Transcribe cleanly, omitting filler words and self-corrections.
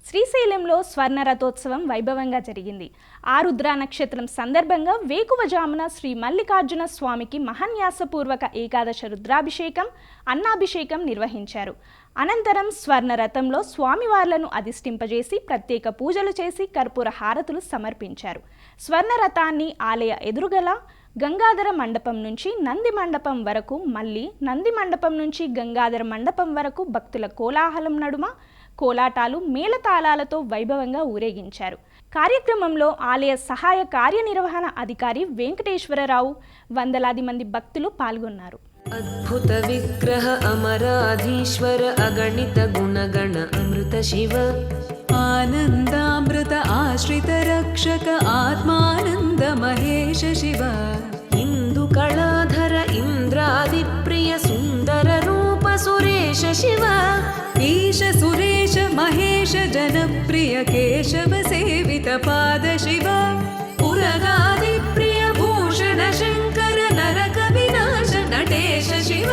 శ్రీశైలంలో స్వర్ణ రథోత్సవం వైభవంగా జరిగింది. ఆరుద్ర నక్షత్రం సందర్భంగా వేకువజామున శ్రీ మల్లికార్జున స్వామికి మహాన్యాసపూర్వక ఏకాదశ రుద్రాభిషేకం, అన్నాభిషేకం నిర్వహించారు. అనంతరం స్వర్ణ రథంలో స్వామివార్లను అధిష్ఠింపజేసి ప్రత్యేక పూజలు చేసి కర్పూర హారతులు సమర్పించారు. స్వర్ణ రథాన్ని ఆలయ ఎదురుగల గంగాధర మండపం నుంచి నంది మండపం వరకు, మళ్ళీ నంది మండపం నుంచి గంగాధర మండపం వరకు భక్తుల కోలాహలం నడుమ కోలాటాలు, మేళతాళాలతో వైభవంగా ఊరేగించారు. కార్యక్రమంలో ఆలయ సహాయ కార్యనిర్వహణ అధికారి వెంకటేశ్వరరావు, వందలాది మంది భక్తులు పాల్గొన్నారు. అద్భుత విగ్రహ అమరాధీశ్వర అగణిత గుణగణ అమృత శివ ఆనందామృత ఆశ్రిత రక్షక ఆత్మానంద మహేష శివ ఇందు కళాధర ఇంద్రాది ప్రియ సుందర రూప సురేష శివ ఈశ సురేశ మహేష జనప్రియ కేశవ సేవిత పాద శివ పురగాది ప్రియ భూషణ శంకర నరక వినాశ నటేశ శివ